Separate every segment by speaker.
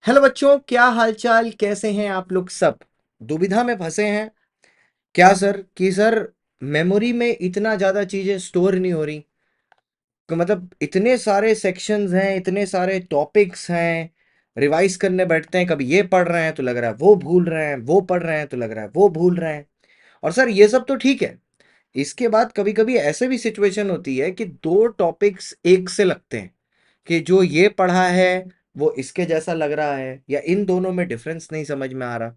Speaker 1: Hello बच्चों, क्या हालचाल, कैसे हैं आप लोग सब। दुविधा में फंसे हैं क्या सर कि सर मेमोरी में इतना ज़्यादा चीज़ें स्टोर नहीं हो रही। मतलब इतने सारे सेक्शंस हैं, इतने सारे टॉपिक्स हैं। रिवाइज करने बैठते हैं, कभी ये पढ़ रहे हैं तो लग रहा है वो भूल रहे हैं, वो पढ़ रहे हैं तो लग रहा है वो भूल रहे हैं। और सर ये सब तो ठीक है। इसके बाद कभी कभी ऐसे भी सिचुएशन होती है कि दो टॉपिक्स एक से लगते हैं, कि जो ये पढ़ा है वो इसके जैसा लग रहा है, या इन दोनों में डिफरेंस नहीं समझ में आ रहा।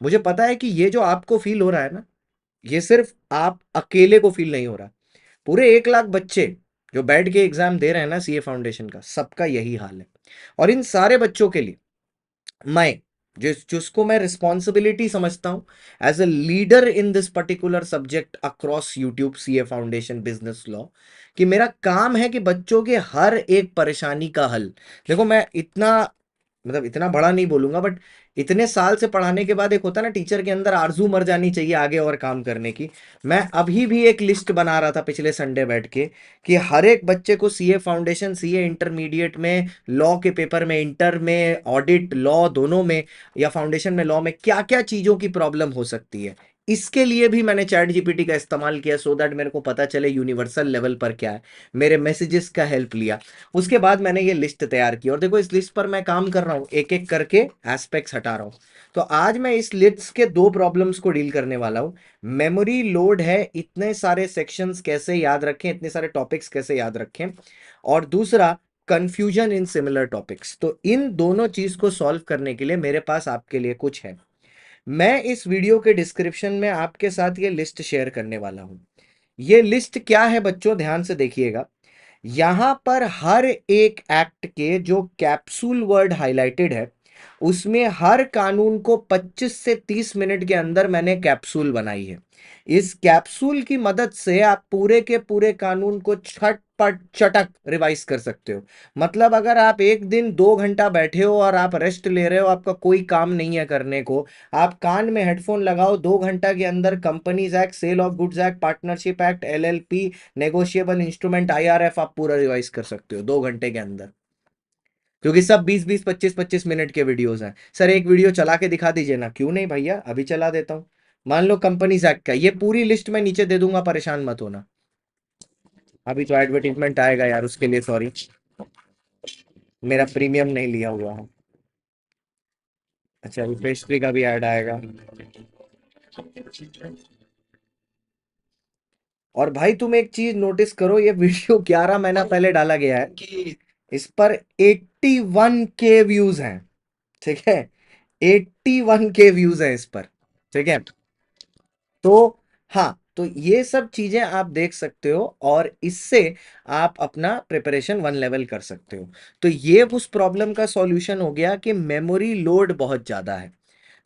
Speaker 1: मुझे पता है कि ये जो आपको फील हो रहा है ना, ये सिर्फ आप अकेले को फील नहीं हो रहा। पूरे 1 लाख बच्चे जो बैठ के एग्जाम दे रहे हैं ना सीए फाउंडेशन का, सबका यही हाल है। और इन सारे बच्चों के लिए मैं जिसको मैं रिस्पॉन्सिबिलिटी समझता हूं as a leader in this particular subject across YouTube CA foundation business law, कि मेरा काम है कि बच्चों के हर एक परेशानी का हल। देखो, मैं इतना मतलब इतना बड़ा नहीं बोलूंगा, बट इतने साल से पढ़ाने के बाद एक होता है ना, टीचर के अंदर आरजू मर जानी चाहिए आगे और काम करने की। मैं अभी भी एक लिस्ट बना रहा था पिछले संडे बैठ के, कि हर एक बच्चे को सीए फाउंडेशन, सीए इंटरमीडिएट में, लॉ के पेपर में, इंटर में, ऑडिट लॉ दोनों में, या फाउंडेशन में लॉ में क्या क्या चीजों की प्रॉब्लम हो सकती है। इसके लिए भी मैंने चैट जीपीटी का इस्तेमाल किया, सो दैट मेरे को पता चले यूनिवर्सल लेवल पर क्या है। मेरे मैसेजेस का हेल्प लिया। उसके बाद मैंने ये लिस्ट तैयार की, और देखो इस लिस्ट पर मैं काम कर रहा हूं, एक एक करके एस्पेक्ट्स हटा रहा हूं। तो आज मैं इस लिस्ट के दो प्रॉब्लम्स को डील करने वाला हूं। मेमोरी लोड है, इतने सारे सेक्शंस कैसे याद रखें, इतने सारे टॉपिक्स कैसे याद रखें। और दूसरा, कंफ्यूजन इन सिमिलर टॉपिक्स। तो इन दोनों चीज को सॉल्व करने के लिए मेरे पास आपके लिए कुछ है। मैं इस वीडियो के डिस्क्रिप्शन में आपके साथ ये लिस्ट शेयर करने वाला हूं। ये लिस्ट क्या है बच्चों, ध्यान से देखिएगा। यहां पर हर एक एक्ट के जो कैप्सूल वर्ड हाईलाइटेड है, उसमें हर कानून को 25 से 30 मिनट के अंदर मैंने कैप्सूल बनाई है। इस कैप्सूल की मदद से आप पूरे के पूरे कानून को छटपट चटक रिवाइज कर सकते हो। मतलब अगर आप एक दिन 2 घंटा बैठे हो और आप रेस्ट ले रहे हो, आपका कोई काम नहीं है करने को, आप कान में हेडफोन लगाओ, 2 घंटा के अंदर companies act, sale of goods act, partnership act, LLP, negotiable instrument, IRF आप पूरा रिवाइज कर सकते हो 2 घंटे के अंदर। क्योंकि सब 20-20, 25-25 मिनट के वीडियोस हैं। सर एक वीडियो चला के दिखा दीजिए ना। क्यों नहीं भैया, अभी चला देता हूं। मान लो कंपनीज एक्ट का, ये पूरी लिस्ट मैं नीचे दे दूंगा, परेशान मत होना। अभी तो एडवर्टीजमेंट आएगा यार, उसके लिए सॉरी, मेरा प्रीमियम नहीं लिया हुआ है। अच्छा, अभी पेस्ट्री का भी ऐड आएगा। और भाई तुम एक चीज नोटिस करो, ये वीडियो 11 महीना पहले डाला गया है, इस पर 81 के व्यूज हैं। ठीक है, 81 के व्यूज हैं इस पर। ठीक है, तो हाँ, तो ये सब चीजें आप देख सकते हो, और इससे आप अपना प्रिपरेशन 1 लेवल कर सकते हो। तो ये उस प्रॉब्लम का सॉल्यूशन हो गया कि मेमोरी लोड बहुत ज्यादा है,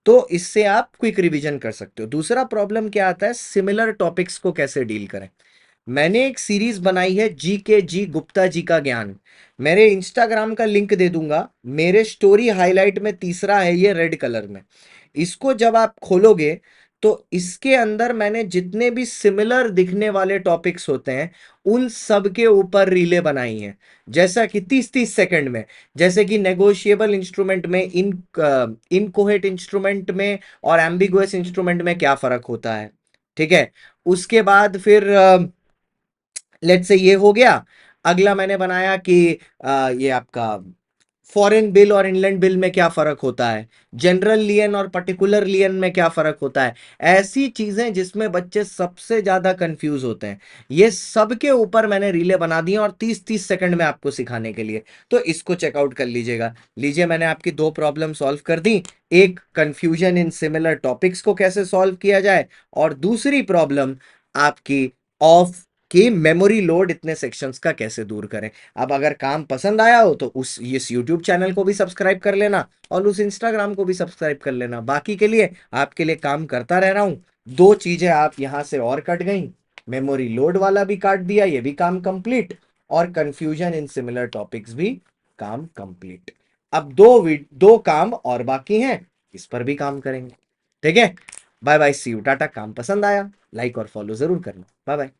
Speaker 1: तो इससे आप क्विक रिवीजन कर सकते हो। दूसरा प्रॉब्लम क्या आता है, सिमिलर टॉपिक्स को कैसे डील करें। मैंने एक सीरीज बनाई है, जी के जी गुप्ता जी का ज्ञान। मेरे इंस्टाग्राम का लिंक दे दूंगा, मेरे स्टोरी हाईलाइट में तीसरा है ये रेड कलर में। इसको जब आप खोलोगे तो इसके अंदर मैंने जितने भी सिमिलर दिखने वाले टॉपिक्स होते हैं, उन सब के ऊपर रीले बनाई हैं। जैसा कि 30-30 सेकंड में, जैसे कि नेगोशिएबल इंस्ट्रूमेंट में, इनकोहेट इंस्ट्रूमेंट में और एम्बिगुअस इंस्ट्रूमेंट में क्या फर्क होता है। ठीक है, उसके बाद फिर लेट से ये हो गया। अगला मैंने बनाया कि ये आपका फॉरेन बिल और इनलैंड बिल में क्या फर्क होता है, जनरल लियन और पर्टिकुलर लियन में क्या फर्क होता है। ऐसी चीजें जिसमें बच्चे सबसे ज्यादा कंफ्यूज होते हैं, ये सब के ऊपर मैंने रीले बना दी हैं, और 30-30 सेकंड में आपको सिखाने के लिए। तो इसको चेकआउट कर लीजिएगा। लीजिए, मैंने आपकी दो प्रॉब्लम सॉल्व कर दी। एक, कंफ्यूजन इन सिमिलर टॉपिक्स को कैसे सॉल्व किया जाए, और दूसरी प्रॉब्लम आपकी ऑफ कि मेमोरी लोड इतने सेक्शंस का कैसे दूर करें। अब अगर काम पसंद आया हो तो उस इस यूट्यूब चैनल को भी सब्सक्राइब कर लेना, और उस इंस्टाग्राम को भी सब्सक्राइब कर लेना। बाकी के लिए आपके लिए काम करता रह रहा हूं। दो चीजें आप यहां से और कट गई, मेमोरी लोड वाला भी काट दिया, ये भी काम कंप्लीट, और कंफ्यूजन इन सिमिलर टॉपिक्स भी काम कंप्लीट। अब दो काम और बाकी हैं, इस पर भी काम करेंगे। ठीक है, bye bye, see you, tata. काम पसंद आया लाइक और फॉलो जरूर करना। Bye bye.